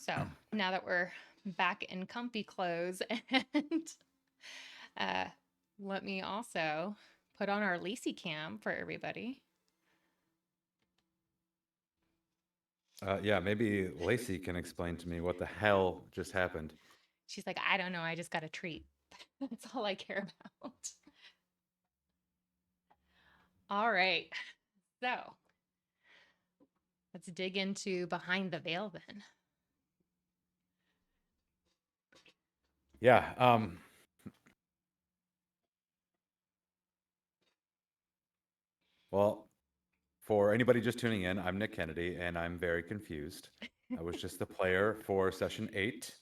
So now that we're back in comfy clothes, and uh, let me also put on our Lacey cam for everybody. Yeah, maybe Lacey can explain to me what the hell just happened. She's like, I don't know, I just got a treat. That's all I care about. All right. So let's dig into Behind the Veil then. Yeah, well, for anybody just tuning in, I'm Nick Kennedy, and I'm very confused. I was just the player for session 8.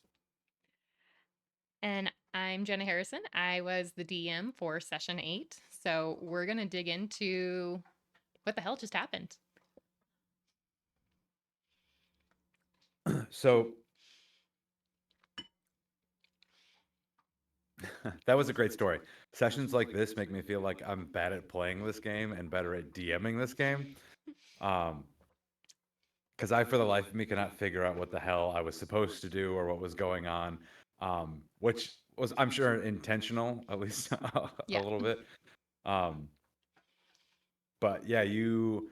And I'm Jenna Harrison. I was the DM for session 8. So we're going to dig into what the hell just happened. So that was a great story. Sessions like this make me feel like I'm bad at playing this game and better at DMing this game. Um, because I, for the life of me, cannot figure out what the hell I was supposed to do or what was going on, which was, I'm sure, intentional, at least a Yeah. little bit. Um, but yeah, you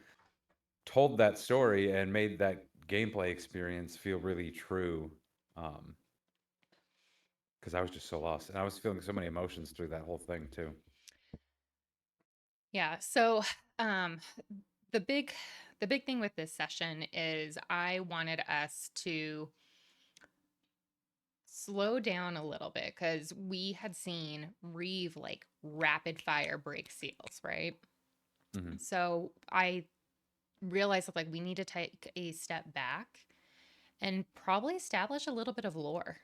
told that story and made that gameplay experience feel really true. Um, because I was just so lost, and I was feeling so many emotions through that whole thing too. Yeah. So um the big the big thing with this session is I wanted us to slow down a little bit because we had seen Reeve like rapid fire break seals, right? Hmm. So I realized that like we need to take a step back and probably establish a little bit of lore.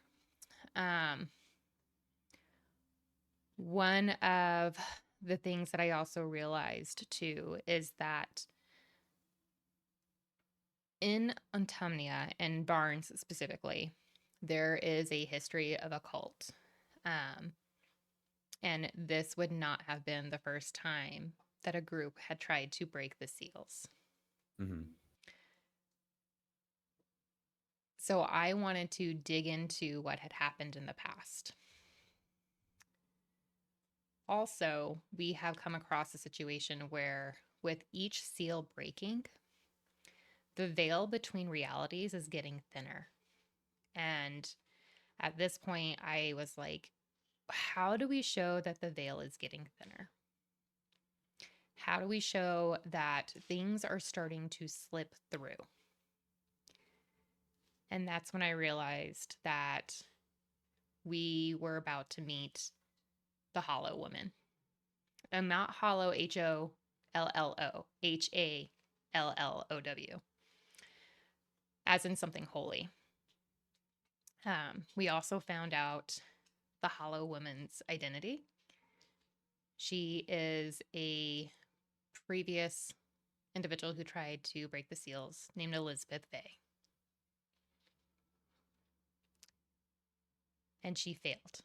Um, One of the things that I also realized too is that in Autumnia and Barnes specifically, there is a history of a cult. Um, and this would not have been the first time that a group had tried to break the seals. Hmm. So I wanted to dig into what had happened in the past. Also, we have come across a situation where, with each seal breaking, the veil between realities is getting thinner. And at this point, I was like, how do we show that the veil is getting thinner? How do we show that things are starting to slip through? And that's when I realized that we were about to meet the Hollow Woman. And not Hollow, Hollow, HALLOW, as in something holy. We also found out the Hollow Woman's identity. She is a previous individual who tried to break the seals named Elizabeth Vey, and she failed.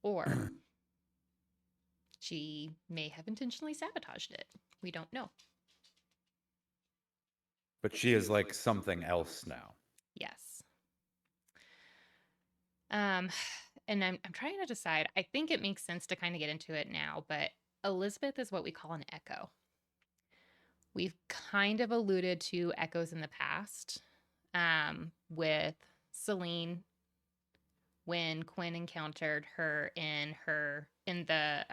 Or she may have intentionally sabotaged it. We don't know. But she is like something else now. Yes. Um, and I'm trying to decide. I think it makes sense to kind of get into it now, but Elizabeth is what we call an echo. We've kind of alluded to echoes in the past, with Celine when Quinn encountered her in the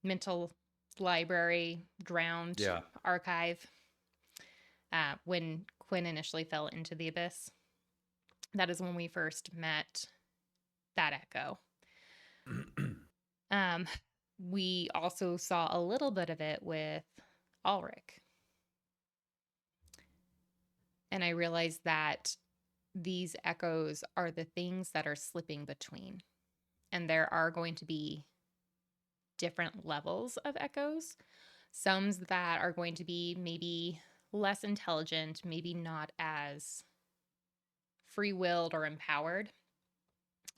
mental library drowned Yeah. archive, when Quinn initially fell into the abyss. That is when we first met that echo. Um, we also saw a little bit of it with Ulrich. And I realized that these echoes are the things that are slipping between. And there are going to be different levels of echoes. Some that are going to be maybe less intelligent, maybe not as free willed or empowered,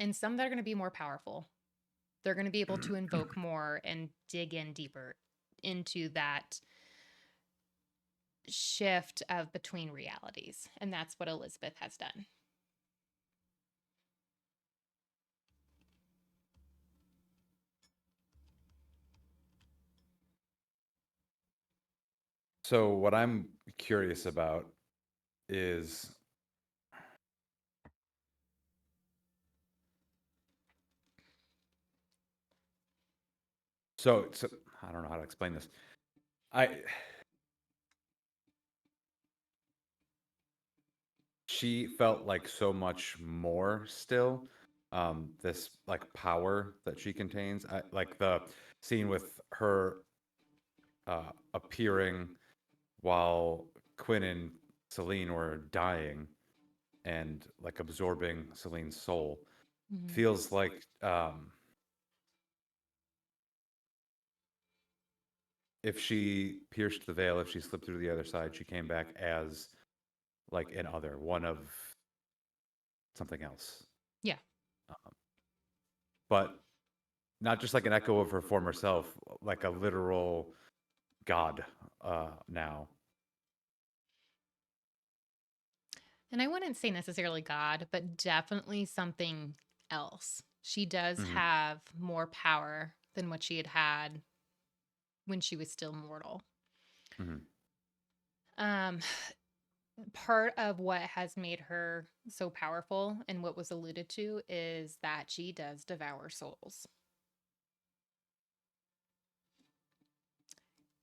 and some that are going to be more powerful. They're going to be able to Hmm. invoke more and dig in deeper into that shift of between realities. And that's what Elizabeth has done. So what I'm curious about is so I don't know how to explain this. I She felt like so much more still. This like power that she contains. I like the scene with her appearing while Quinn and Celine were dying and like absorbing Celine's soul. Mhm. Feels like if she pierced the veil, if she slipped through the other side, she came back as like an other, one of something else. Yeah. Um, but not just like an echo of her former self, like a literal god now. And I wouldn't say necessarily God, but definitely something else. She does Hmm. have more power than what she had had when she was still mortal. Hmm. Um, Part of what has made her so powerful and what was alluded to is that she does devour souls.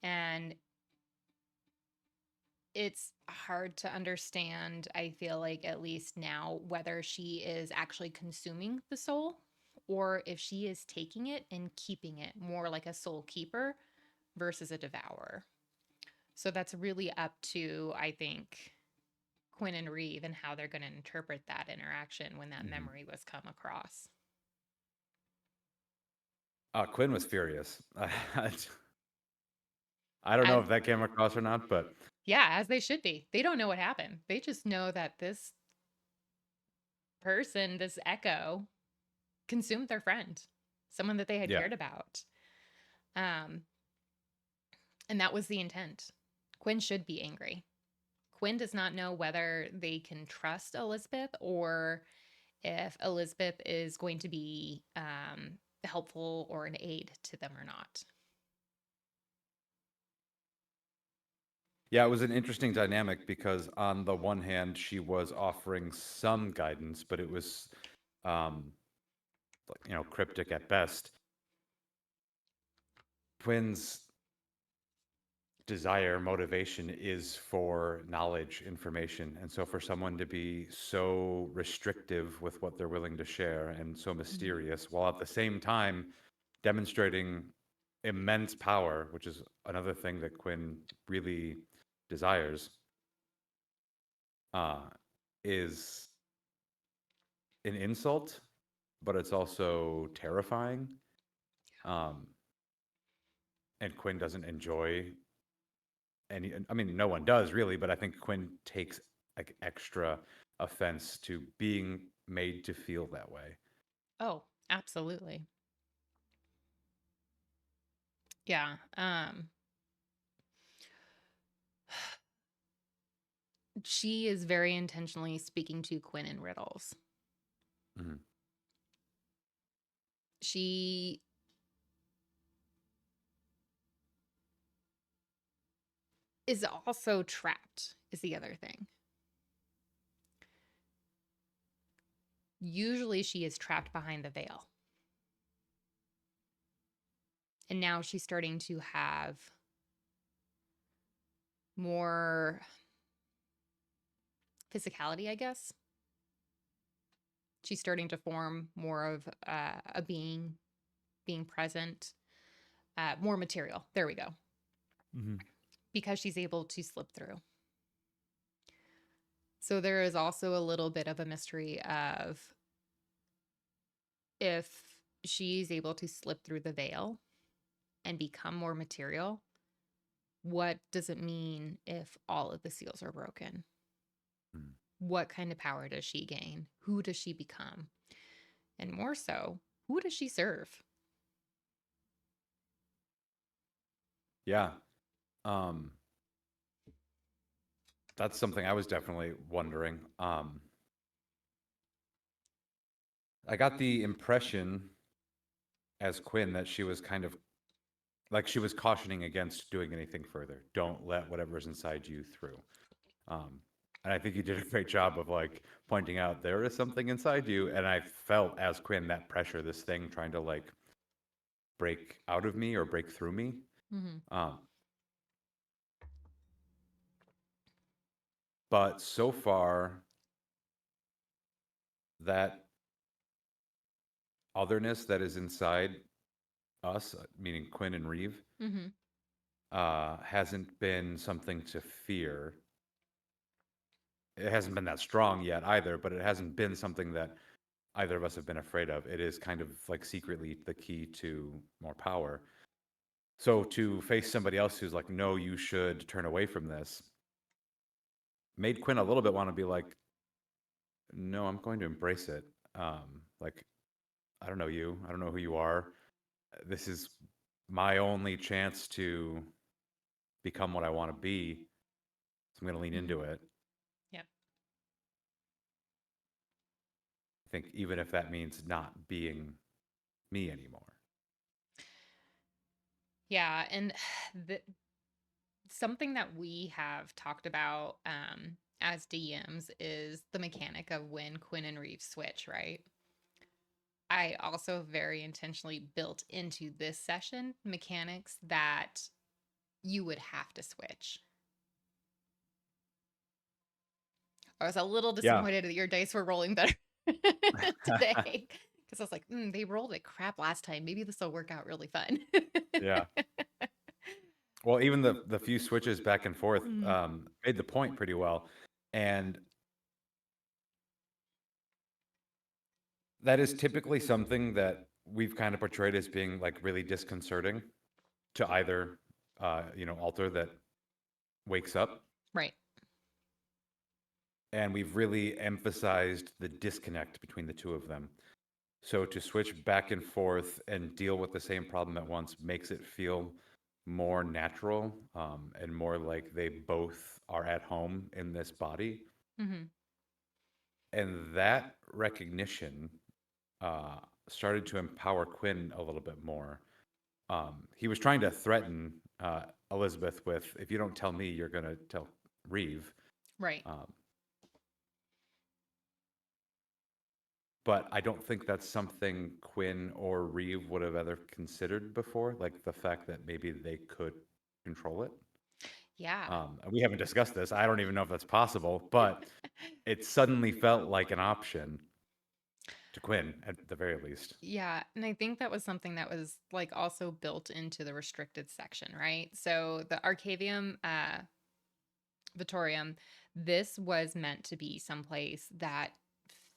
And it's hard to understand, I feel like, at least now, whether she is actually consuming the soul or if she is taking it and keeping it more like a soul keeper versus a devourer. So that's really up to, I think, Quinn and Reeve and how they're going to interpret that interaction when that Hmm. memory was come across. Quinn was furious. I don't know As if that came across or not, but Yeah, as they should be. They don't know what happened. They just know that this person, this echo, consumed their friend, someone that they had yeah. cared about. Um, and that was the intent. Quinn should be angry. Quinn does not know whether they can trust Elizabeth or if Elizabeth is going to be helpful or an aid to them or not. Yeah, it was an interesting dynamic because on the one hand, she was offering some guidance, but it was, um, cryptic at best. Quinn's desire, motivation is for knowledge, information. And so for someone to be so restrictive with what they're willing to share and so Mhm. mysterious, while at the same time demonstrating immense power, which is another thing that Quinn really desires, uh, is an insult, but it's also terrifying. Um, and Quinn doesn't enjoy any. I mean, no one does really, but I think Quinn takes like extra offense to being made to feel that way. Oh, absolutely. Yeah. She is very intentionally speaking to Quinn in riddles. Mhm. She is also trapped, is the other thing. Usually she is trapped behind the veil. And now she's starting to have more physicality, I guess. She's starting to form more of a being present, more material. There we go. Mhm. Because she's able to slip through. So there is also a little bit of a mystery of if she's able to slip through the veil and become more material, what does it mean if all of the seals are broken? Mhm. What kind of power does she gain? Who does she become? And more so, who does she serve? Yeah. Um, That's something I was definitely wondering. I got the impression as Quinn that she was kind of like she was cautioning against doing anything further. Don't let whatever's inside you through. Um, and I think you did a great job of like pointing out there is something inside you. And I felt as Quinn that pressure, this thing trying to like break out of me or break through me. Mm-hmm. Um, but so far, that otherness that is inside us, meaning Quinn and Reeve, Mm-hmm. hasn't been something to fear. It hasn't been that strong yet either, but it hasn't been something that either of us have been afraid of. It is kind of like secretly the key to more power. So to face somebody else who's like, no, you should turn away from this, made Quinn a little bit want to be like, no, I'm going to embrace it. Like, I don't know you. I don't know who you are. This is my only chance to become what I want to be. So I'm going to lean Mm-hmm. into it. Yep. I think even if that means not being me anymore. Yeah, and the, something that we have talked about as DMs is the mechanic of when Quinn and Reeves switch, right? I also very intentionally built into this session mechanics that you would have to switch. I was a little Yeah. disappointed that your dice were rolling better today because I was like, they rolled like crap last time. Maybe this will work out really fun. Yeah. Well, even the few switches back and forth Mm, made the point pretty well. And that is typically something that we've kind of portrayed as being like really disconcerting to either alter that wakes up. right. And we've really emphasized the disconnect between the two of them. So to switch back and forth and deal with the same problem at once makes it feel more natural, and more like they both are at home in this body. Hmm. And that recognition uh, started to empower Quinn a little bit more. He was trying to threaten Elizabeth with, if you don't tell me, you're going to tell Reeve. Right. Um, but I don't think that's something Quinn or Reeve would have ever considered before, like the fact that maybe they could control it. Yeah. And we haven't discussed this. I don't even know if that's possible, but it suddenly felt like an option to Quinn at the very least. Yeah, and I think that was something that was like also built into the restricted section, right? So the Arcavium Vitorium, this was meant to be someplace that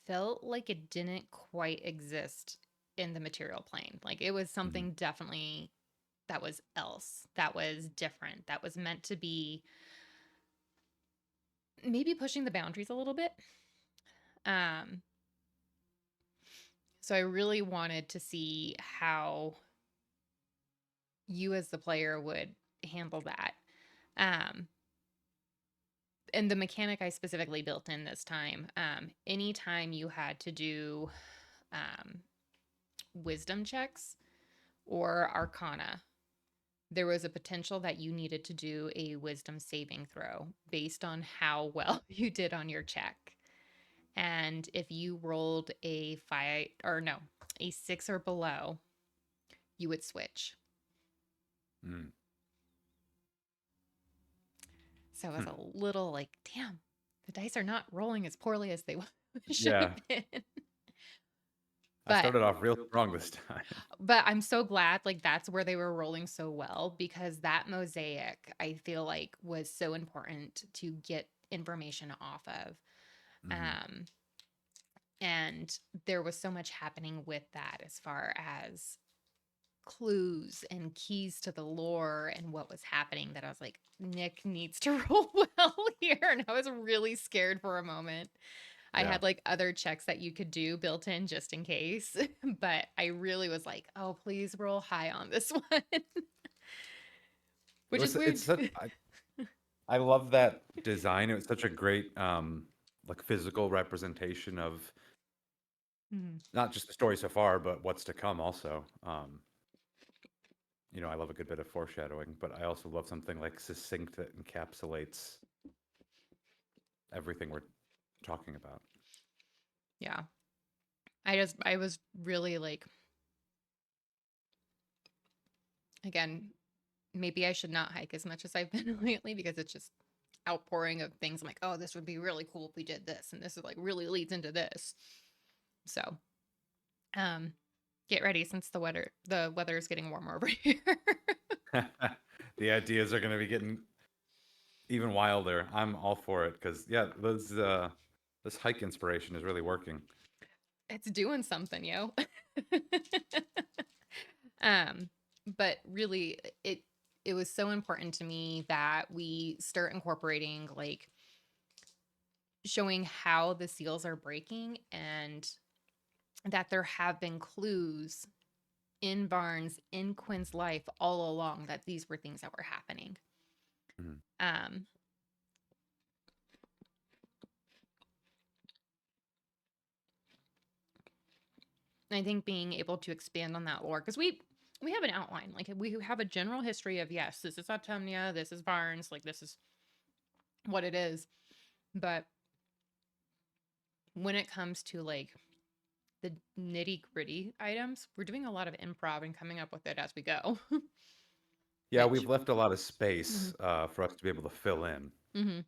felt like it didn't quite exist in the material plane. Like it was Hmm. something definitely that was else, that was different, that was meant to be maybe pushing the boundaries a little bit. Um, so I really wanted to see how you as the player would handle that. Um, and the mechanic I specifically built in this time, anytime you had to do um, wisdom checks or arcana, there was a potential that you needed to do a wisdom saving throw based on how well you did on your check. And if you rolled a five or no, a six or below, you would switch. Mm. So I was Hmm. a little like, damn, the dice are not rolling as poorly as they should Yeah, have been. I But started off real strong this time. I'm so glad like that's where they were rolling so well because that mosaic I feel like was so important to get information off of. Hmm. Um and there was so much happening with that as far as clues and keys to the lore and what was happening that I was like, Nick needs to roll well here. And I was really scared for a moment. I Yeah, had like other checks that you could do built in just in case, but I really was like, oh, please roll high on this one, it which is was. weird. It's such. I love that design. It was such a great like physical representation of Mhm. not just the story so far, but what's to come also. I love a good bit of foreshadowing, but I also love something like succinct that encapsulates everything we're talking about. Yeah. I was really like, again, maybe I should not hike as much as I've been lately because it's just outpouring of things. I'm like, oh, this would be really cool if we did this, and this is like really leads into this. So, um, get ready since the weather is getting warmer over here. The ideas are going to be getting even wilder. I'm all for it because yeah, this hike inspiration is really working. It's doing something, yo. um, but really, it was so important to me that we start incorporating like showing how the seals are breaking and that there have been clues in Barnes in Quinn's life all along that these were things that were happening. Mhm. Um, I think being able to expand on that lore because we have an outline, like we have a general history of yes, this is Autumnia, this is Barnes, like this is what it is, but when it comes to like the nitty gritty items, we're doing a lot of improv and coming up with it as we go, Yeah, which we've left a lot of mhm, space for us to be able to fill in. mhm,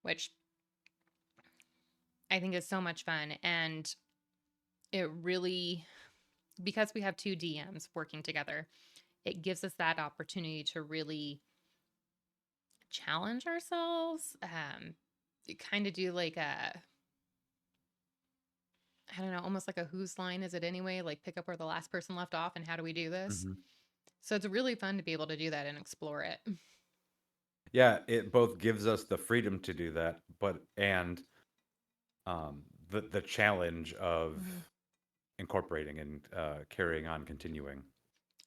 which I think is so much fun. And it really, because we have two DMs working together, it gives us that opportunity to really challenge ourselves. Kind of do like a, I don't know, almost like a whose line is it anyway? Like pick up where the last person left off and how do we do this? Mhm. So it's really fun to be able to do that and explore it. Yeah, it both gives us the freedom to do that, but and um, the challenge of Mhm. incorporating and carrying on, continuing.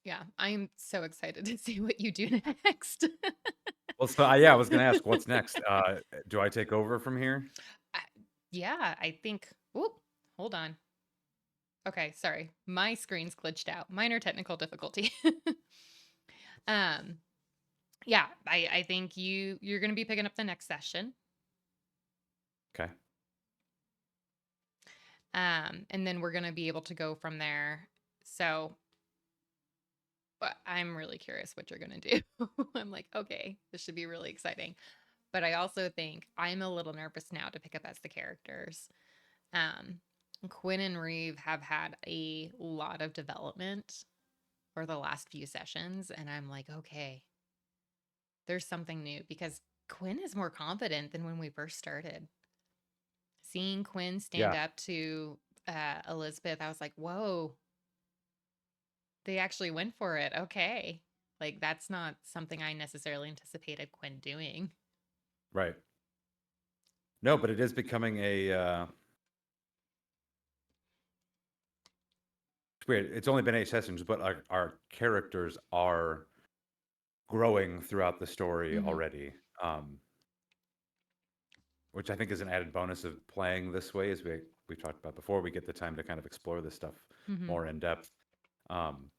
Yeah, I'm so excited to see what you do next. Well, so yeah, I was going to ask, what's next? Do I take over from here? I, yeah, I think. Whoop, hold on. Okay, sorry. My screen's glitched out. Minor technical difficulty. um, yeah, I think you're gonna be picking up the next session. Okay. And then we're gonna be able to go from there. So but I'm really curious what you're gonna do. I'm like, okay, this should be really exciting. But I also think I'm a little nervous now to pick up as the characters. Um, Quinn and Reeve have had a lot of development for the last few sessions, and I'm like, okay, there's something new because Quinn is more confident than when we first started. Seeing Quinn stand Yeah, up to Elizabeth, I was like, whoa, they actually went for it. Okay. Like, that's not something I necessarily anticipated Quinn doing. right. No, but it is becoming a it's weird. It's only been 8 sessions, but our characters are growing throughout the story Hmm. already. Which I think is an added bonus of playing this way, as we talked about before. We get the time to kind of explore this stuff Hmm. more in depth. Um,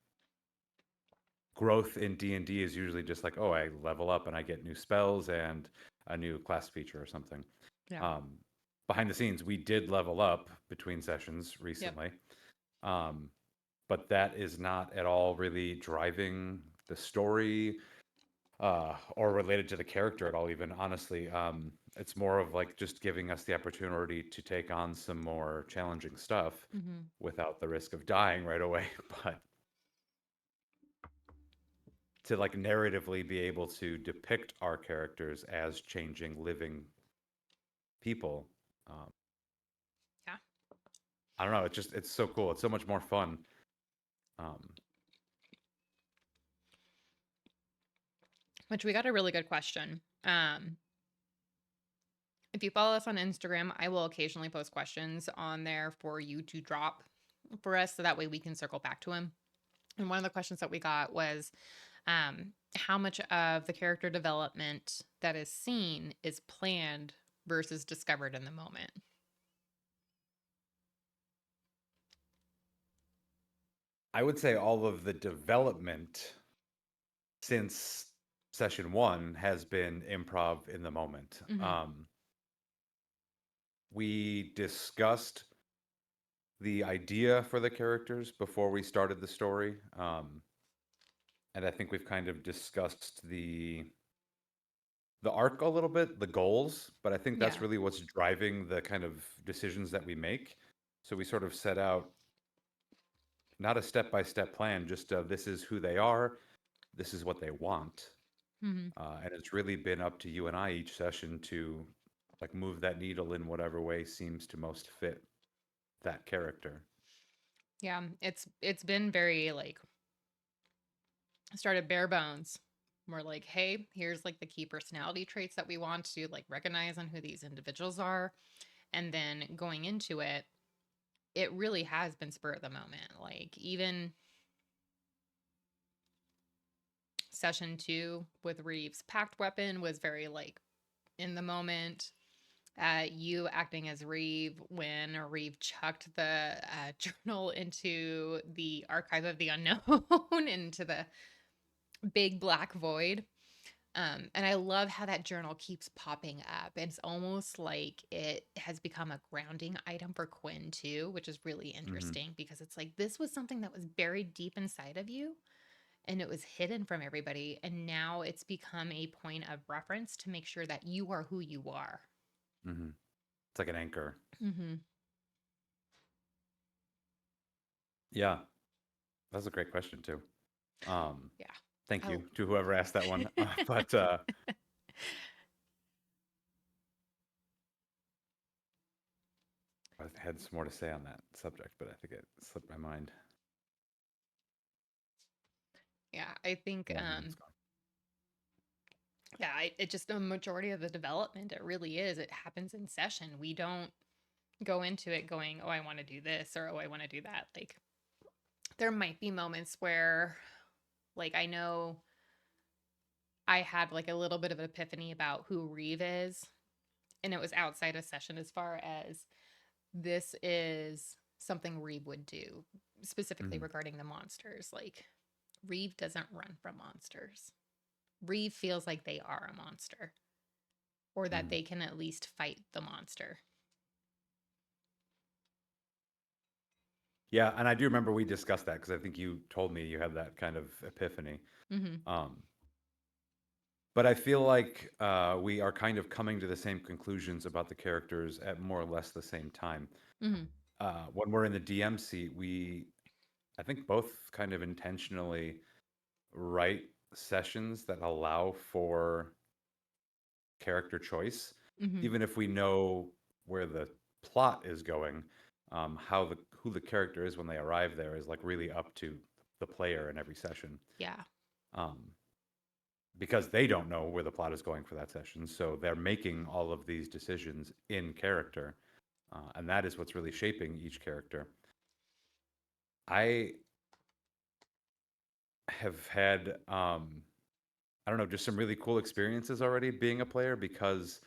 Growth in D&D is usually just like, oh, I level up and I get new spells and a new class feature or something. Yeah. Um, Behind the scenes, we did level up between sessions Yep. recently, um, but that is not at all really driving the story or related to the character at all, even honestly. It's more of like just giving us the opportunity to take on some more challenging stuff Hmm. without the risk of dying right away, but to like narratively be able to depict our characters as changing, living people. Um, Yeah. I don't know. It's so cool. It's so much more fun. Um, Which we got a really good question. If you follow us on Instagram, I will occasionally post questions on there for you to drop for us so that way we can circle back to them. And one of the questions that we got was How much of the character development that is seen is planned versus discovered in the moment? I would say all of the development since session one has been improv in the moment. Hmm. We discussed the idea for the characters before we started the story. And I think we've kind of discussed the arc a little bit, the goals, but I think that's Yeah. really what's driving the kind of decisions that we make. So we sort of set out not a step-by-step plan, just this is who they are, this is what they want. Hmm. And it's really been up to you and I each session to like move that needle in whatever way seems to most fit that character. Yeah. It's been very like started bare bones. We're like, hey, here's like the key personality traits that we want to like recognize on who these individuals are. And then going into it, it really has been spur of the moment. Like even session two with Reeves' packed weapon was very like in the moment. You acting as Reeve when Reeve chucked the journal into the archive of the unknown, into the big black void. And I love how that journal keeps popping up. It's almost like it has become a grounding item for Quinn too, which is really Hmm. interesting because it's like this was something that was buried deep inside of you and it was hidden from everybody. And now it's become a point of reference to make sure that you are who you are. Hmm. It's like an anchor. Hmm. Yeah, that's a great question too. Um, Yeah. thank I, you to whoever asked that one. But I had some more to say on that subject, but I think it slipped my mind. yeah, I think, Yeah, no, it's gone. yeah, it just a majority of the development, it really is. It happens in session. We don't go into it going, oh, I want to do this or oh, I want to do that. Like, there might be moments where, like, I know I had like a little bit of an epiphany about who Reeve is, and it was outside a session as far as this is something Reeve would do, specifically Hmm. regarding the monsters. Like, Reeve doesn't run from monsters. Reeve feels like they are a monster or that Hmm. they can at least fight the monster. Yeah, and I do remember we discussed that because I think you told me you had that kind of epiphany. Hmm. Um, but I feel like we are kind of coming to the same conclusions about the characters at more or less the same time. Hmm. When we're in the DM seat, I think, both kind of intentionally write sessions that allow for character choice, Hmm. even if we know where the plot is going. How the who the character is when they arrive there is like really up to the player in every session, Yeah. um, because they don't know where the plot is going for that session, so they're making all of these decisions in character, and that is what's really shaping each character. I have had I don't know, just some really cool experiences already being a player because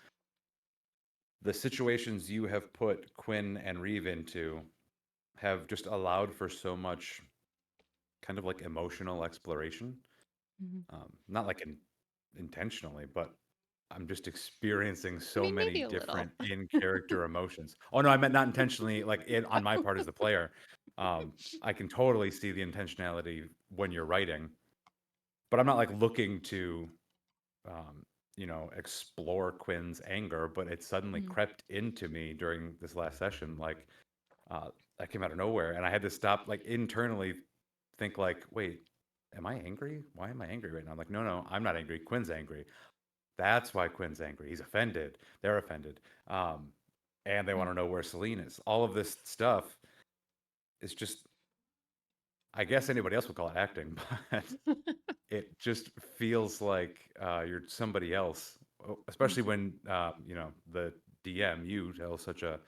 the situations you have put Quinn and Reeve into have just allowed for so much kind of like emotional exploration. Hmm. Not like intentionally, but I'm just experiencing I so mean, many maybe a little. different in character emotions. Oh no, I meant not intentionally, like on my part as the player. Um, I can totally see the intentionality when you're writing, but I'm not like looking to um, explore Quinn's anger, but it suddenly Mhm. crept into me during this last session. Like, uh, that came out of nowhere, and I had to stop, like, internally think, like, wait, am I angry? Why am I angry right now? I'm like, no, no, I'm not angry. Quinn's angry. That's why Quinn's angry. He's offended. They're offended. Um, and they want Mm. to know where Celine is. All of this stuff is just, I guess anybody else would call it acting, but it just feels like you're somebody else, especially Mhm. when the DM you tell such a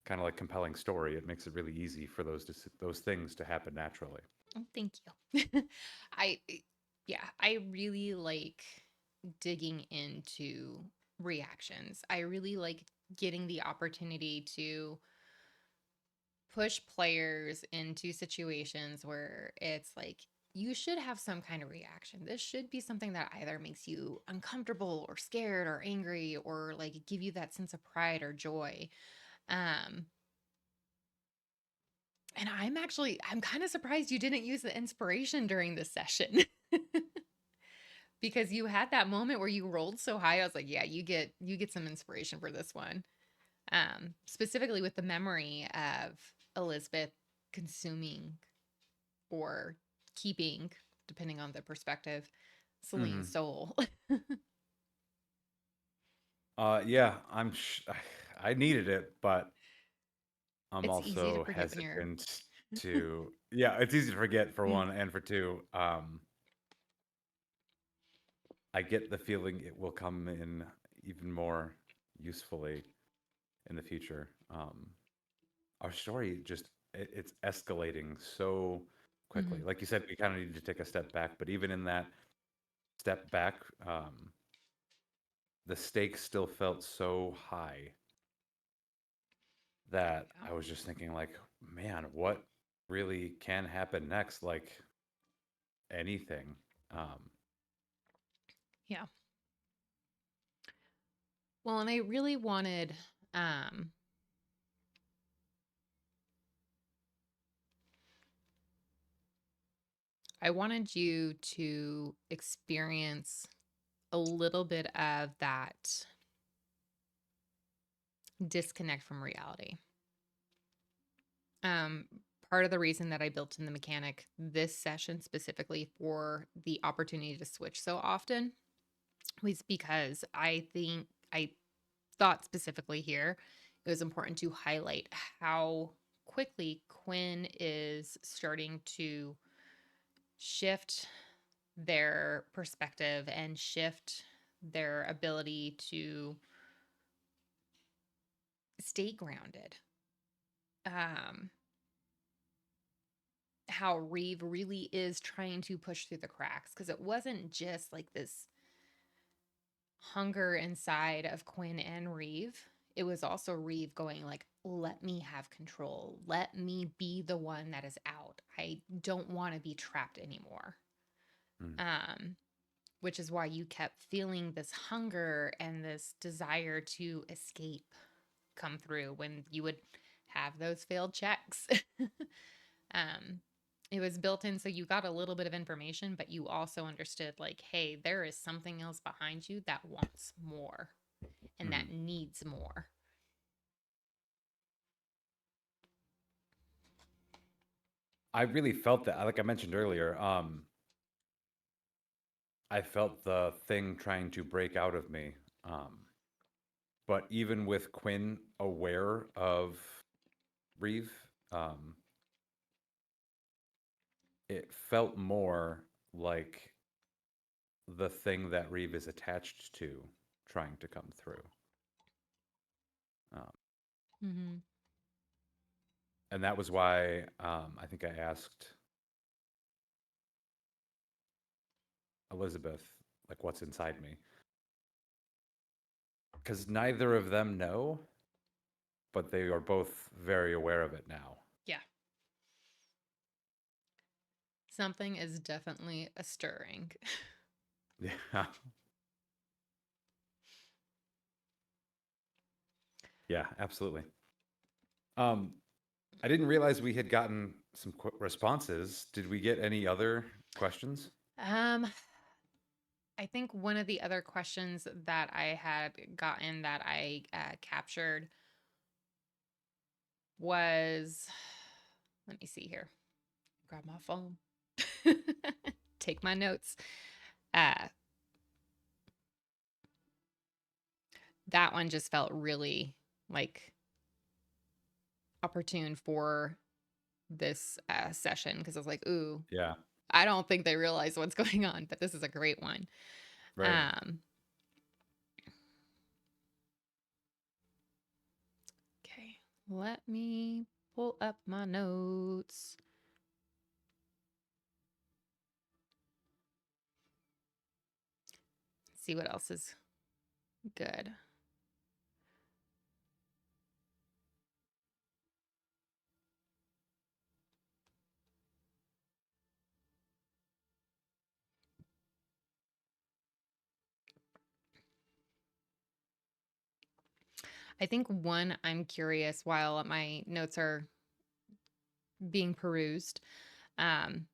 kind of like compelling story. It makes it really easy for those things to happen naturally. Oh, thank you. I Yeah, I really like digging into reactions. I really like getting the opportunity to push players into situations where it's like, you should have some kind of reaction. This should be something that either makes you uncomfortable or scared or angry or like give you that sense of pride or joy. Um, and I'm kind of surprised you didn't use the inspiration during this session. Because you had that moment where you rolled so high. I was like, yeah, you get some inspiration for this one. Specifically with the memory of Elizabeth consuming or keeping, depending on the perspective, Celine's Hmm. soul. Yeah, I needed it, but I'm It's easy to also forget when you're hesitant to. Yeah, it's easy to forget for mm, one, and for two, I get the feeling it will come in even more usefully in the future. Our story just it's escalating so quickly. mhm. Like you said, we kind of need to take a step back, but even in that step back, the stakes still felt so high that Yeah. I was just thinking, like, man, what really can happen next? Like anything. Um, Yeah. Well, and I really wanted um I wanted you to experience a little bit of that disconnect from reality. Um, Part of the reason that I built in the mechanic this session specifically for the opportunity to switch so often was because I thought specifically here it was important to highlight how quickly Quinn is starting to shift their perspective and shift their ability to stay grounded. Um, how Reeve really is trying to push through the cracks because it wasn't just like this hunger inside of Quinn and Reeve. It was also Reeve going like, let me have control. Let me be the one that is out. I don't want to be trapped anymore. mm, Um, which is why you kept feeling this hunger and this desire to escape come through when you would have those failed checks. um, it was built in so you got a little bit of information, but you also understood like, hey, there is something else behind you that wants more and mm. that needs more. I really felt that, like I mentioned earlier. I felt the thing trying to break out of me. But even with Quinn aware of Reeve, um, it felt more like the thing that Reeve is attached to trying to come through. Um, Mm-hmm. and that was why I think I asked Elizabeth, like, what's inside me? Because neither of them know, but they are both very aware of it now. Yeah. Something is definitely a stirring. Yeah. Yeah, absolutely. Um, I didn't realize we had gotten some responses. Did we get any other questions? um, I think one of the other questions that I had gotten that I captured was let me see here. Grab my phone. Take my notes. Uh, that one just felt really like opportune for this session because I was like, ooh, Yeah, I don't think they realize what's going on, but this is a great one. right. Um, okay, let me pull up my notes. see what else is good. I think one I'm curious while my notes are being perused. Um,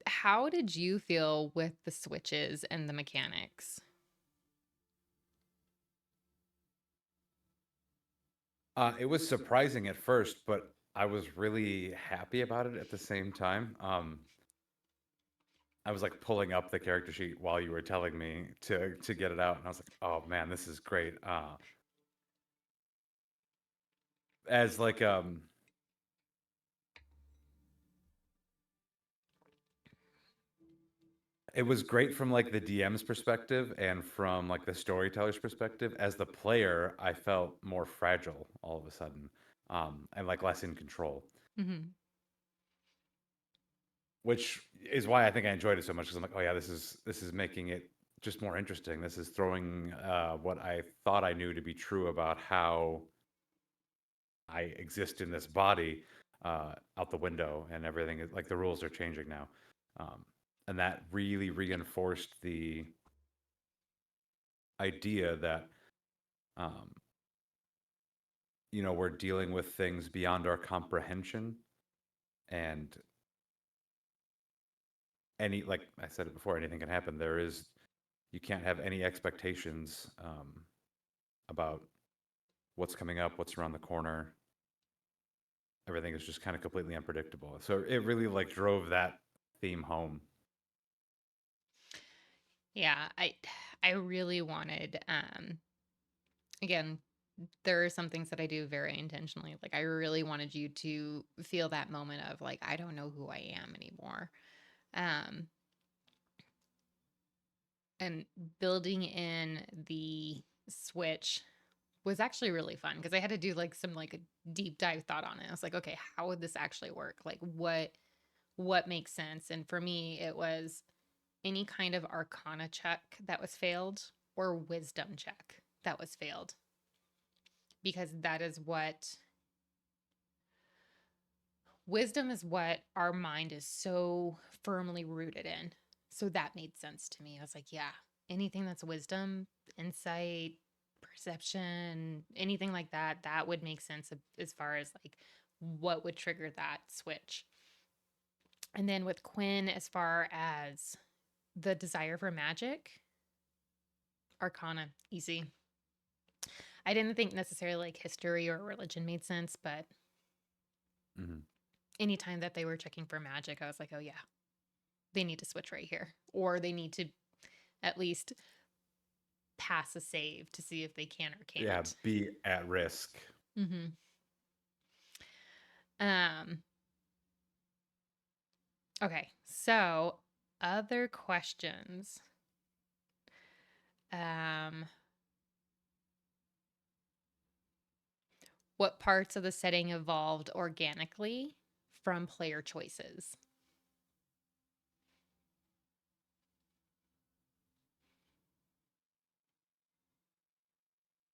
how did you feel with the switches and the mechanics? It was surprising at first, but I was really happy about it at the same time. I was like pulling up the character sheet while you were telling me to get it out, and I was like, "Oh man, this is great." As like it was great from like the DM's perspective and from like the storyteller's perspective. As the player, I felt more fragile all of a sudden, and like less in control, Hmm. which is why I think I enjoyed it so much because I'm like, oh yeah, this is making it just more interesting. This is throwing what I thought I knew to be true about how I exist in this body out the window, and everything is like the rules are changing now, um, and that really reinforced the idea that um, we're dealing with things beyond our comprehension, and any like I said it before, anything can happen. You can't have any expectations about what's coming up, what's around the corner. Everything is just kind of completely unpredictable. So it really like drove that theme home. Yeah, I really wanted again, there are some things that I do very intentionally. Like I really wanted you to feel that moment of like I don't know who I am anymore. Um and building in the switch was actually really fun because I had to do like some like a deep dive thought on it. I was like, okay, how would this actually work? Like what makes sense? And for me, it was any kind of arcana check that was failed or wisdom check that was failed because that is what wisdom is what our mind is so firmly rooted in. So that made sense to me. I was like, yeah, anything that's wisdom, insight, perception, anything like that, that would make sense as far as like what would trigger that switch. And then with Quinn, as far as the desire for magic, arcana, easy. I didn't think necessarily like history or religion made sense, but Hmm. anytime that they were checking for magic, I was like, oh yeah, they need to switch right here. Or they need to at least pass a save to see if they can or Yeah, can't. be at risk. Hmm. Um, okay, so other questions. Um, what parts of the setting evolved organically from player choices?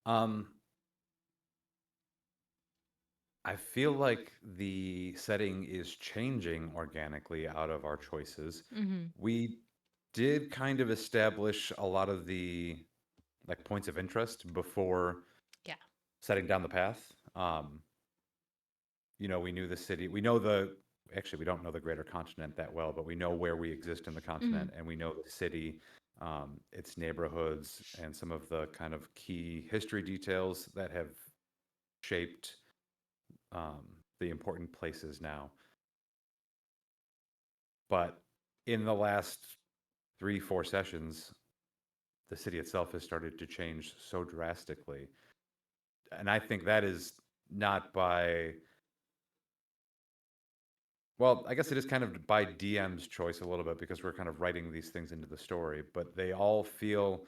Um, I feel like the setting is changing organically out of our choices. Hmm. We did kind of establish a lot of the like points of interest before Yeah. setting down the path. We knew the city. We know the actually we don't know the greater continent that well, but we know where we exist in the Hmm. continent, and we know the city, its neighborhoods, and some of the kind of key history details that have shaped um, the important places now. But in the last 3, 4 sessions, the city itself has started to change so drastically, and I think that is not by well, I guess it is kind of by DM's choice a little bit because we're kind of writing these things into the story, but they all feel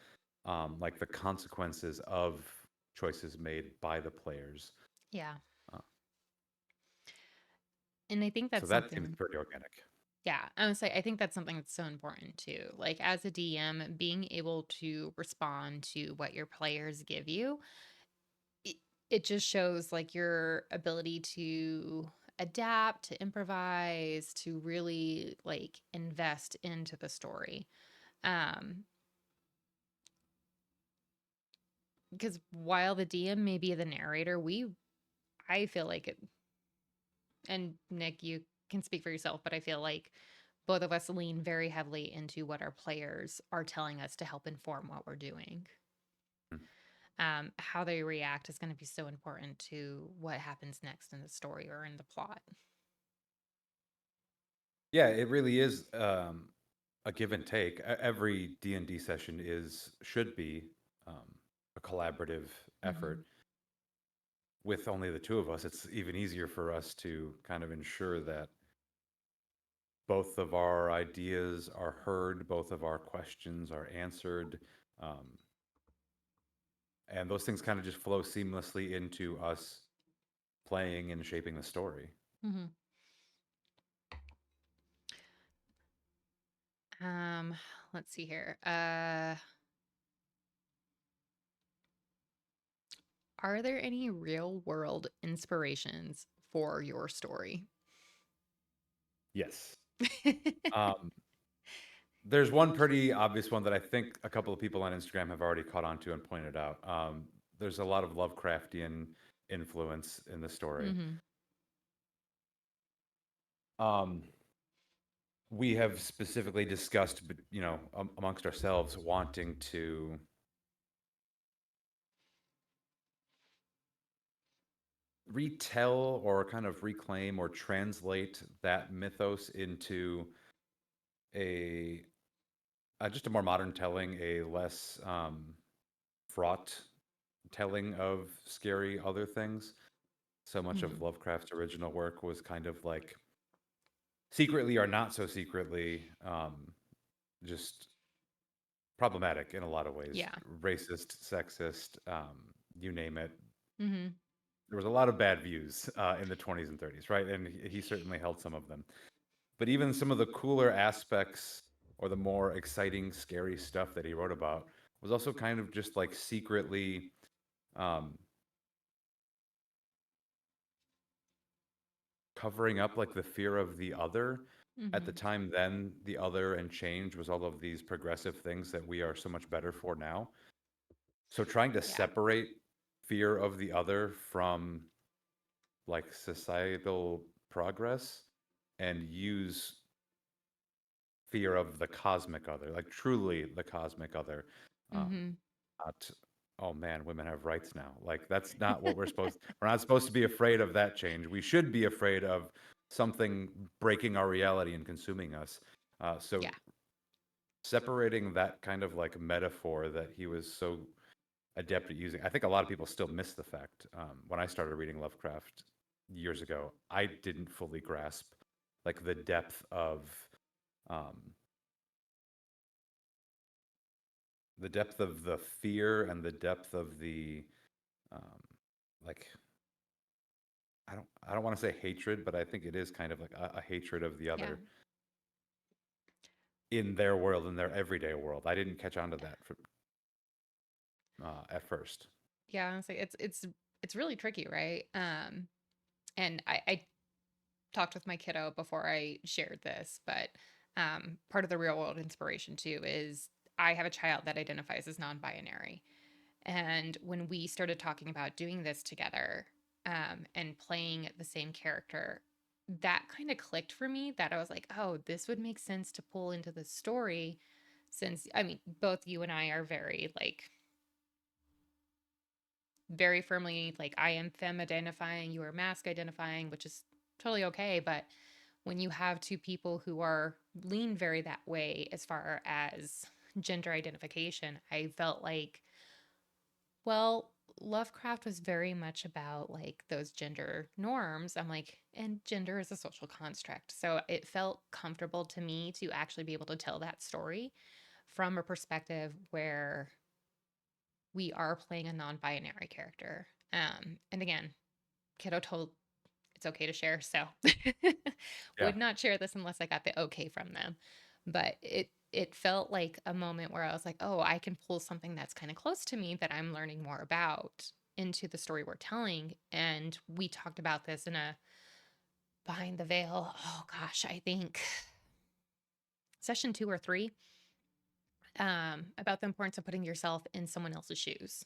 like the consequences of choices made by the players. Yeah. Uh, And I think so that's that seems something, pretty organic. Yeah, I would say I think that's something that's so important too. Like as a DM, being able to respond to what your players give you, it, it just shows like your ability to adapt, to improvise, to really like invest into the story. Um, because while the DM may be the narrator, I feel like it, and Nick, you can speak for yourself, but I feel like both of us lean very heavily into what our players are telling us to help inform what we're doing. How they react is going to be so important to what happens next in the story or in the plot. Yeah, it really is a give and take. Every D&D session should be a collaborative Hmm. effort. With only the two of us, it's even easier for us to kind of ensure that both of our ideas are heard, both of our questions are answered, um, and those things kind of just flow seamlessly into us playing and shaping the story. Hmm. Um, let's see here. Are there any real world inspirations for your story? Yes. Um, there's one pretty obvious one that I think a couple of people on Instagram have already caught on to and pointed out. There's a lot of Lovecraftian influence in the story. Hmm. Um, we have specifically discussed, amongst ourselves, wanting to retell or kind of reclaim or translate that mythos into a, just a more modern telling, a less fraught telling of scary other things. So much of Hmm. Lovecraft's original work was kind of like secretly or not so secretly, just problematic in a lot of ways, Yeah. racist, sexist, you name it. Hmm. There was a lot of bad views in the 20s and 30s, right? And he certainly held some of them. But even some of the cooler aspects or the more exciting, scary stuff that he wrote about was also kind of just like secretly um, covering up like the fear of the other. At the Hmm. time then, the other and change was all of these progressive things that we are so much better for now. So trying to Yeah. separate fear of the other from like societal progress and use fear of the cosmic other, like truly the cosmic other. Um, Hmm. not, oh man, women have rights now. Like that's not what we're not supposed to be afraid of that change. We should be afraid of something breaking our reality and consuming us. So Yeah. separating that kind of like metaphor that he was so adept at using. I think a lot of people still miss the fact. When I started reading Lovecraft years ago, I didn't fully grasp like um, the depth of the fear and the depth of the um, like I don't want to say hatred, but I think it is kind of like a hatred of the Yeah. other in their world, in their everyday world. I didn't catch on to that at first. Yeah. Honestly, it's really tricky, right? And I talked with my kiddo before I shared this, but part of the real world inspiration too is I have a child that identifies as non binary. And when we started talking about doing this together and playing the same character, that kind of clicked for me that I was like, oh, this would make sense to pull into the story since, I mean, both you and I are very, like, very firmly, like, I am femme identifying, you are masc identifying, which is totally okay. But when you have two people who are lean very that way as far as gender identification, I felt like, well, Lovecraft was very much about like those gender norms. I'm like, and gender is a social construct. So it felt comfortable to me to actually be able to tell that story from a perspective where we are playing a non binary character. And again, kiddo told it's okay to share. So Yeah. would not share this unless I got the okay from them. But it felt like a moment where I was like, oh, I can pull something that's kind of close to me that I'm learning more about into the story we're telling. And we talked about this in a behind the veil. Oh gosh, I think session 2 or 3, about the importance of putting yourself in someone else's shoes,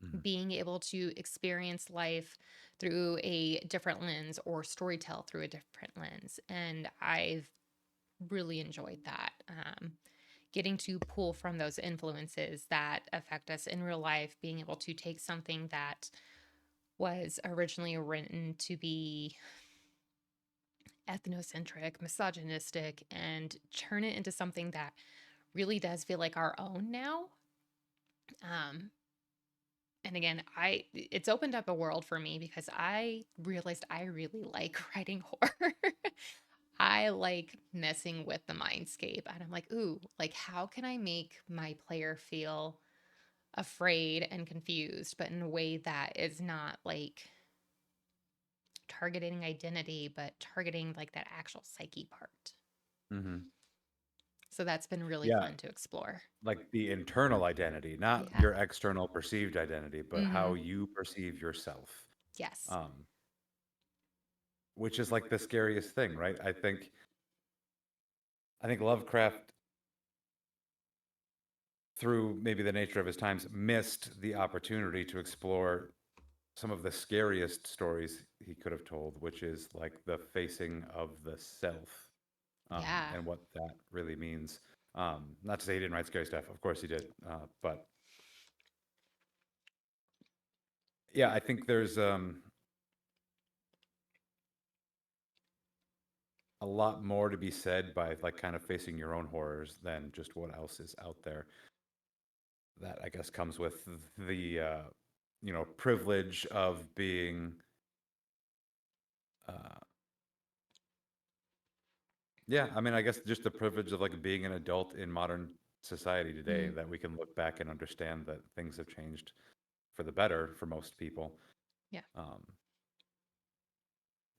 Mhm. being able to experience life through a different lens or storytell through a different lens. And I've really enjoyed that. Getting to pull from those influences that affect us in real life, being able to take something that was originally written to be ethnocentric, misogynistic, and turn it into something that really does feel like our own now. Um, and again, I it's opened up a world for me because I realized I really like writing horror. I like messing with the mindscape, and I'm like, ooh, like how can I make my player feel afraid and confused, but in a way that is not like targeting identity, but targeting like that actual psyche part. Mhm. So that's been really Yeah, fun to explore. like the internal identity, not Yeah. your external perceived identity, but how Hmm. you perceive yourself. Yes. Um, which is like the scariest thing, right? I think Lovecraft, through maybe the nature of his times, missed the opportunity to explore some of the scariest stories he could have told, which is like the facing of the self, Yeah. and what that really means. Not to say he didn't write scary stuff, of course he did, but yeah, I think there's a lot more to be said by like kind of facing your own horrors than just what else is out there. That I guess comes with the privilege of being uh, yeah, I mean, I guess just the privilege of like being an adult in modern society today, Hmm. that we can look back and understand that things have changed for the better for most people. Yeah. Um,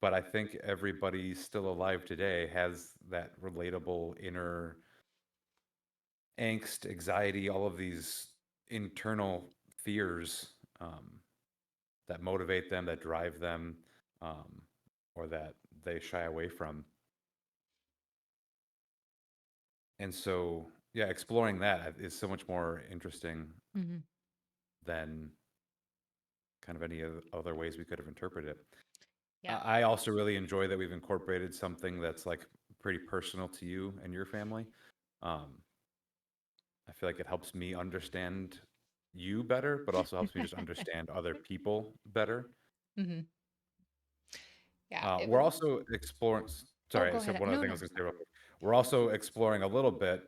but I think everybody still alive today has that relatable inner angst, anxiety, all of these internal fears, um, that motivate them, that drive them, um, or that they shy away from. And so, yeah, exploring that is so much more interesting Hmm. than kind of any other ways we could have interpreted it. Yeah. I also really enjoy that we've incorporated something that's like pretty personal to you and your family. Um, I feel like it helps me understand you better, but also helps me just understand other people better. Hmm. Yeah. It We're was. also exploring. Oh, Sorry, go so ahead. one other No, thing I no. was going to say real quick. We're also exploring a little bit,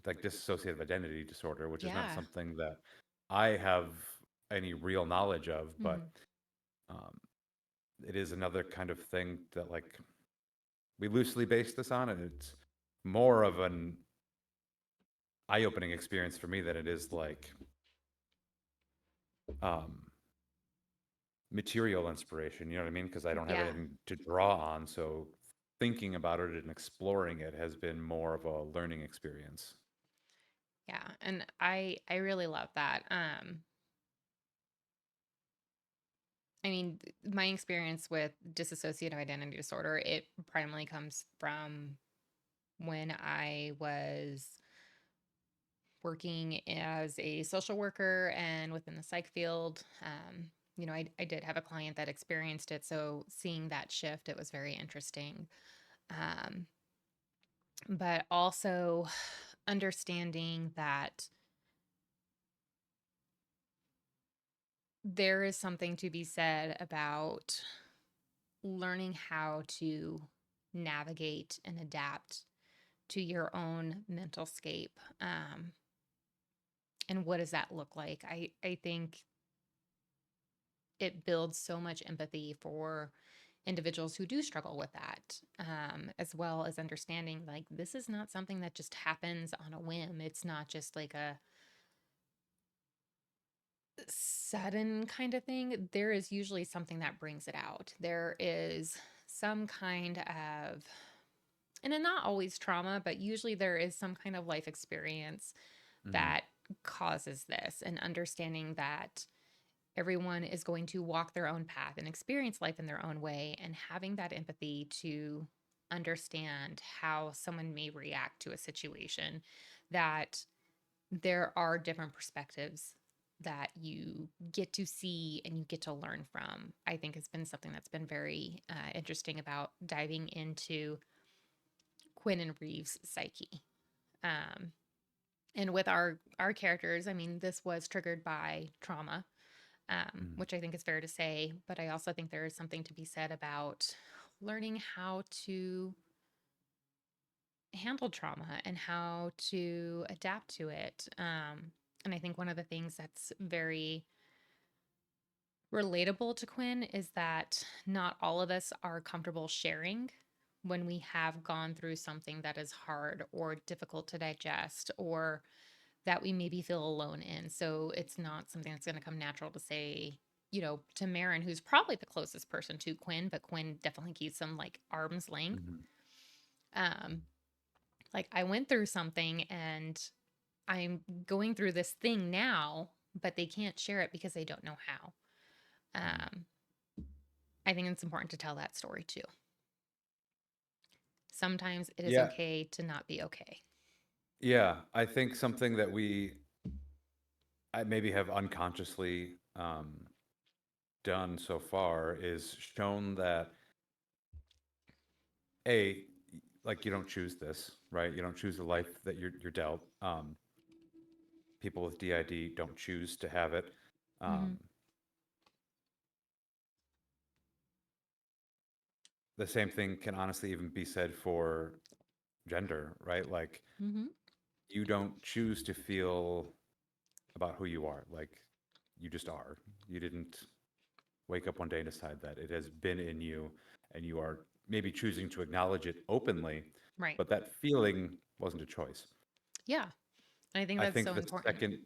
like dissociative identity disorder, which is not Yeah. something that I have any real knowledge of, but Hmm. um, it is another kind of thing that like we loosely base this on, and it's more of an eye-opening experience for me than it is like um, material inspiration. You know what I mean? Because I don't have Yeah. anything to draw on, so thinking about it and exploring it has been more of a learning experience. Yeah. And I really love that. I mean, my experience with dissociative identity disorder, it primarily comes from when I was working as a social worker and within the psych field. I did have a client that experienced it. So seeing that shift, it was very interesting. Um, but also understanding that there is something to be said about learning how to navigate and adapt to your own mental scape. And what does that look like? I think it builds so much empathy for individuals who do struggle with that, as well as understanding like this is not something that just happens on a whim. It's not just like sudden kind of thing, there is usually something that brings it out. There is some kind of, and it not always trauma, but usually there is some kind of life experience Hmm. that causes this, and understanding that everyone is going to walk their own path and experience life in their own way, and having that empathy to understand how someone may react to a situation, that there are different perspectives that you get to see and you get to learn from. I think has been something that's been very interesting about diving into Quinn and Reeves' psyche. Um, and with our characters, I mean, this was triggered by trauma, Hmm. which I think is fair to say. But I also think there is something to be said about learning how to handle trauma and how to adapt to it. And I think one of the things that's very relatable to Quinn is that not all of us are comfortable sharing when we have gone through something that is hard or difficult to digest, or that we maybe feel alone in. So it's not something that's going to come natural to say, to Marin, who's probably the closest person to Quinn, but Quinn definitely keeps them like arm's length. Hmm. Um, like I went through something and I'm going through this thing now, but they can't share it because they don't know how. Hmm. Um, I think it's important to tell that story too. Sometimes it is Yeah, okay to not be okay. yeah. I think something that I maybe have unconsciously done so far is shown that a like you don't choose this, right? You don't choose the life that you're dealt. People with DID don't choose to have it. Mm-hmm. Um, the same thing can honestly even be said for gender, right? Like Mm-hmm. you don't choose to feel about who you are. Like you just are. You didn't wake up one day and decide that. It has been in you, and you are maybe choosing to acknowledge it openly, Right. but that feeling wasn't a choice. Yeah. And I think I that's think so the important. second,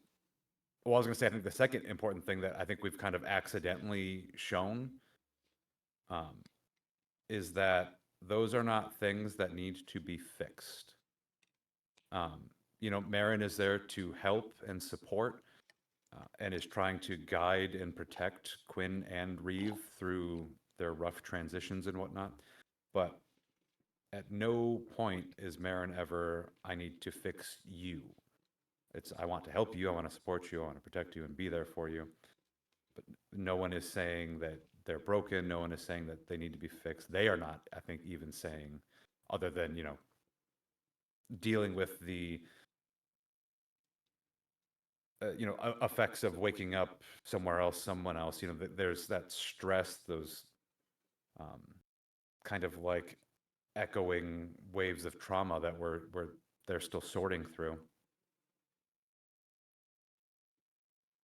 well, I was going to say, I think the second important thing that I think we've kind of accidentally shown um, is that those are not things that need to be fixed. Um, Marin is there to help and support, and is trying to guide and protect Quinn and Reeve through their rough transitions and whatnot. But at no point is Marin ever, I need to fix you. It's, I want to help you, I want to support you, I want to protect you and be there for you. But no one is saying that they're broken. No one is saying that they need to be fixed. They are not, I think, even saying, other than, dealing with the effects of waking up somewhere else, someone else. There's that stress, those um, kind of like echoing waves of trauma that we're they're still sorting through.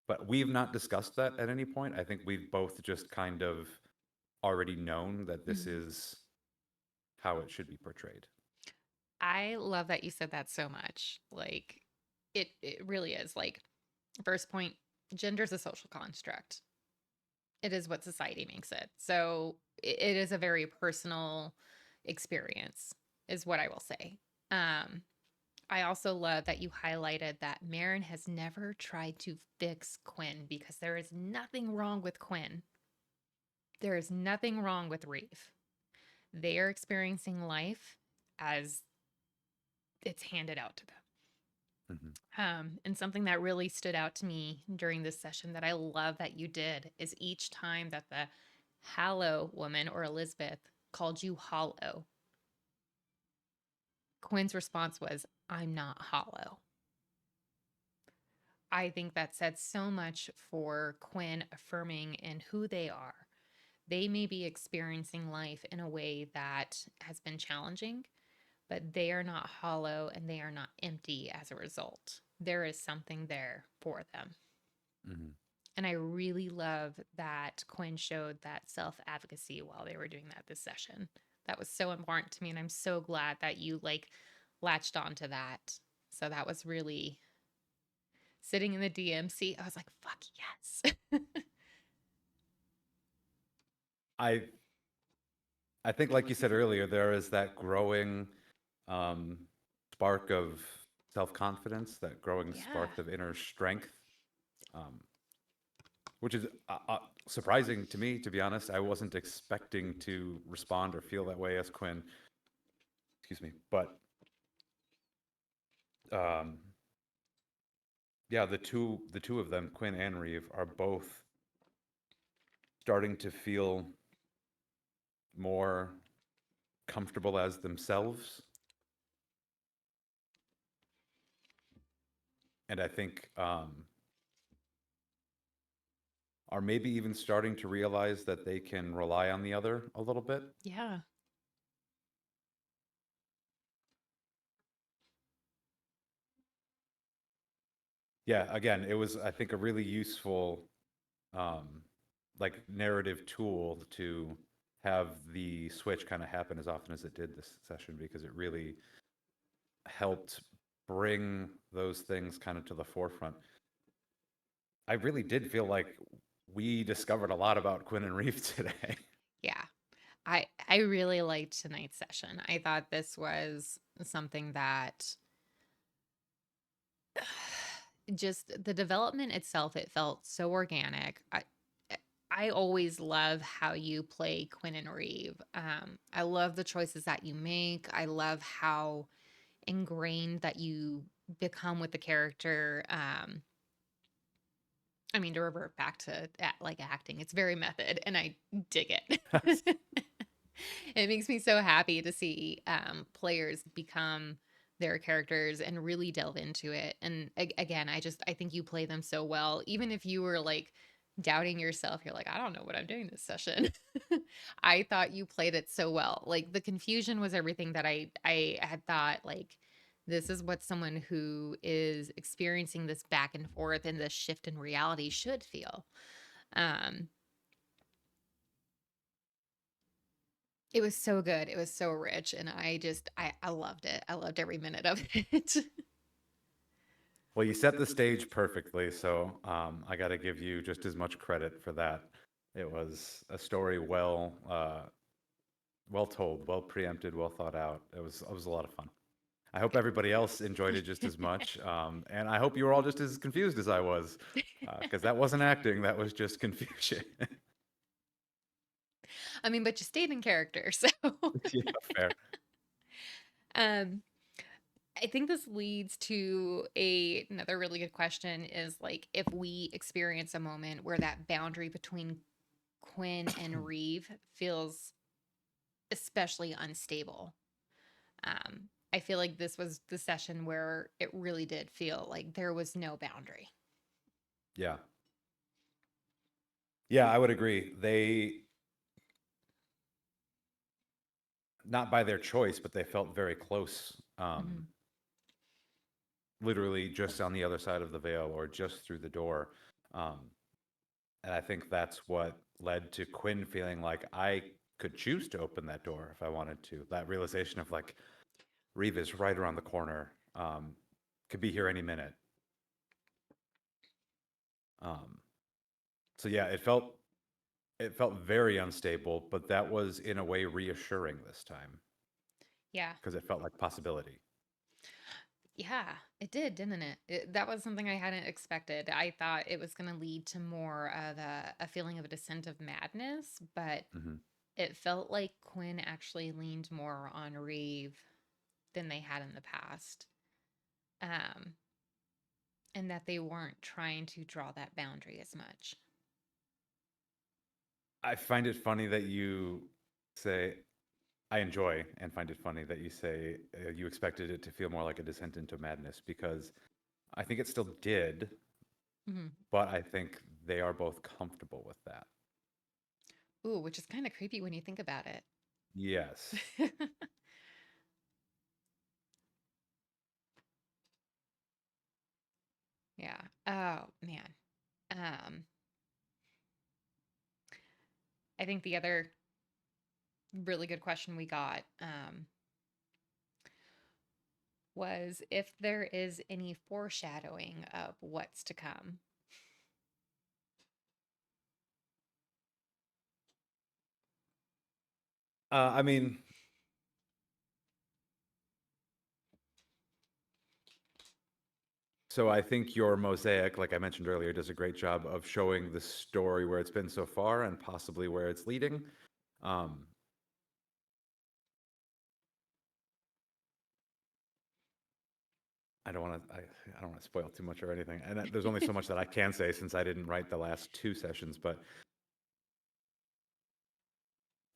But we've not discussed that at any point. I think we've both just kind of already known that this Mm-hmm. is how it should be portrayed. I love that you said that so much. Like, it really is. Like, first point, gender is a social construct. It is what society makes it. So it is a very personal experience, is what I will say. Um, I also love that you highlighted that Marin has never tried to fix Quinn, because there is nothing wrong with Quinn. There is nothing wrong with Reeve. They are experiencing life as it's handed out to them. Hmm. And something that really stood out to me during this session that I love that you did is each time that the Hallow woman or Elizabeth called you hollow, Quinn's response was, I'm not hollow. I think that said so much for Quinn affirming in who they are. They may be experiencing life in a way that has been challenging, but they are not hollow and they are not empty as a result. There is something there for them. Hmm. And I really love that Quinn showed that self advocacy while they were doing that this session. That was so important to me. And I'm so glad that you like latched onto that. So that was really sitting in the DMC. I was like, fuck yes. I I think, like you said earlier, there is that growing um, spark of self confidence, that growing Yeah. spark of inner strength, um, which is surprising to me, to be honest. I wasn't expecting to respond or feel that way as Quinn. Excuse me, but um, yeah, the two of them, Quinn and Reeve, are both starting to feel more comfortable as themselves, and I think are maybe even starting to realize that they can rely on the other a little bit. Yeah. Yeah, again, it was, I think, a really useful um like narrative tool to have the switch kind of happen as often as it did this session, because it really helped bring those things kind of to the forefront. I really did feel like we discovered a lot about Quinn and Reeve today. Yeah. I really liked tonight's session. I thought this was something that just the development itself, it felt so organic. I always love how you play Quinn and Reeve. I love the choices that you make. I love how ingrained that you become with the character. I mean, to revert back to like acting, it's very method, and I dig it. It makes me so happy to see players become their characters and really delve into it. And again, I think you play them so well. Even if you were like doubting yourself, you're like, I don't know what I'm doing this session. I thought you played it so well. Like the confusion was everything that I had thought like this is what someone who is experiencing this back and forth and this shift in reality should feel. Um, It was so good. It was so rich, and I loved it. I loved every minute of it. Well, you set the stage perfectly, so I got to give you just as much credit for that. It was a story well told, well preempted, well thought out. It was a lot of fun. I hope everybody else enjoyed it just as much, and I hope you were all just as confused as I was, because that wasn't acting; that was just confusion. I mean, but you stayed in character, so Yeah, fair. um I think this leads to another really good question is like if we experience a moment where that boundary between Quinn and Reeve feels especially unstable. I feel like this was the session where it really did feel like there was no boundary. Yeah, yeah, I would agree. They, not by their choice, but they felt very close. Mhm. Literally just on the other side of the veil or just through the door. Um, and I think that's what led to Quinn feeling like I could choose to open that door if I wanted to. That realization of like, Reeve is right around the corner, could be here any minute. Um, so yeah, it felt very unstable, but that was in a way reassuring this time Yeah. because it felt like possibility. Yeah, it did, didn't it? That was something I hadn't expected. I thought it was going to lead to more of a feeling of a descent of madness, but Hmm. it felt like Quinn actually leaned more on Reeve than they had in the past. Um, and that they weren't trying to draw that boundary as much. I find it funny that you say I enjoy and find it funny that you say you expected it to feel more like a descent into madness, because I think it still did, Mhm. but I think they are both comfortable with that. Ooh, which is kind of creepy when you think about Yes. it. Yeah. Oh, man. Um, I think the other really good question we got was if there is any foreshadowing of what's to come. I mean, so I think your mosaic, like I mentioned earlier, does a great job of showing the story where it's been so far and possibly where it's leading. Um, I don't want to. I don't want to spoil too much or anything. And there's only so much that I can say since I didn't write the last two sessions. But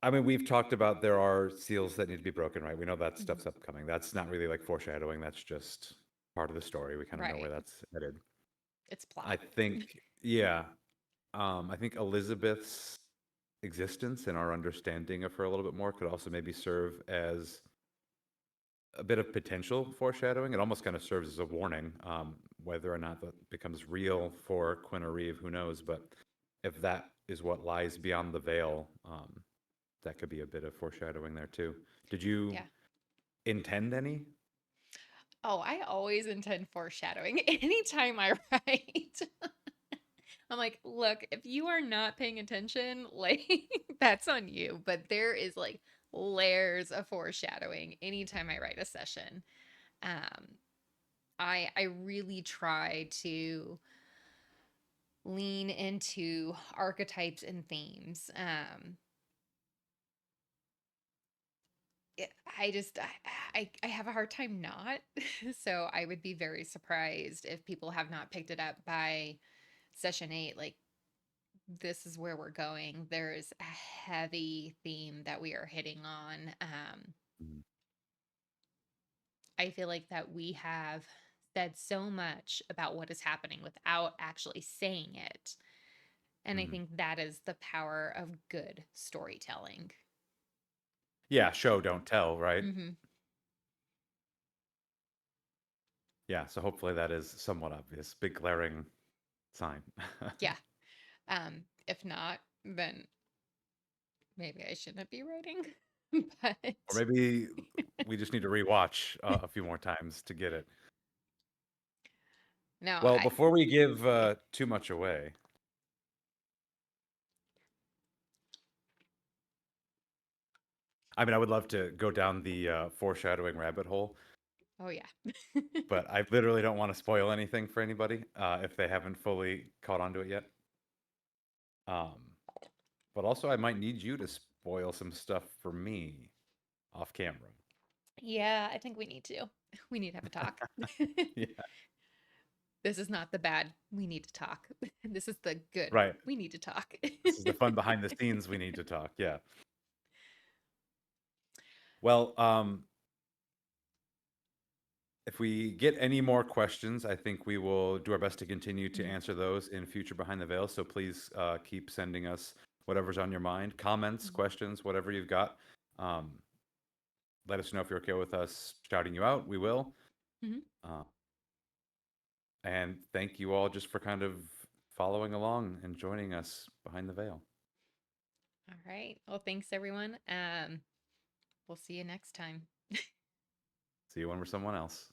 I mean, we've talked about there are seals that need to be broken, right? We know that Mhm. stuff's upcoming. That's not really like foreshadowing. That's just part of the story. We kind of know where Right. that's headed. It's I plot. think, yeah. I think Elizabeth's existence and our understanding of her a little bit more could also maybe serve as a bit of potential foreshadowing. It almost kind of serves as a warning, whether or not that becomes real for Quinn or Reeve, who knows? But if that is what lies beyond the veil, that could be a bit of foreshadowing there too. Did you Yeah. intend any? Oh, I always intend foreshadowing anytime I write. I'm like, look, if you are not paying attention, like that's on you. But there is like layers of foreshadowing anytime I write a session. Um, I really try to lean into archetypes and themes. I just I have a hard time not. So I would be very surprised if people have not picked it up by session 8. Like this is where we're going. There is a heavy theme that we are hitting on. Mhm. I feel like that we have said so much about what is happening without actually saying it. And I Mhm. think that is the power of good storytelling. Yeah, show, don't tell, right? Hmm. Yeah, so hopefully that is somewhat obvious. Big glaring sign. Yeah. If not, then maybe I shouldn't be writing. Or But maybe we just need to rewatch a few more times to get it. no, Well, before we give yeah. too much away, I mean, I would love to go down the foreshadowing rabbit hole, Oh yeah. but I literally don't want to spoil anything for anybody if they haven't fully caught on to it yet. Um, but also, I might need you to spoil some stuff for me off camera. Yeah, I think we need to. We need to have a talk. Yeah, This is not the bad. We need to talk. This is the good. right. We need to talk. This is the fun behind the scenes we need to talk. Yeah. Well, if we get any more questions, I think we will do our best to continue to Mhm, answer those in future Behind the Veil. So please keep sending us whatever's on your mind, comments, mhm, questions, whatever you've got. Um, let us know if you're okay with us shouting you out. We will. mhm. Uh, and thank you all just for kind of following along and joining us behind the veil. All right. Well, thanks everyone. We'll see you next time. See you when we're someone else.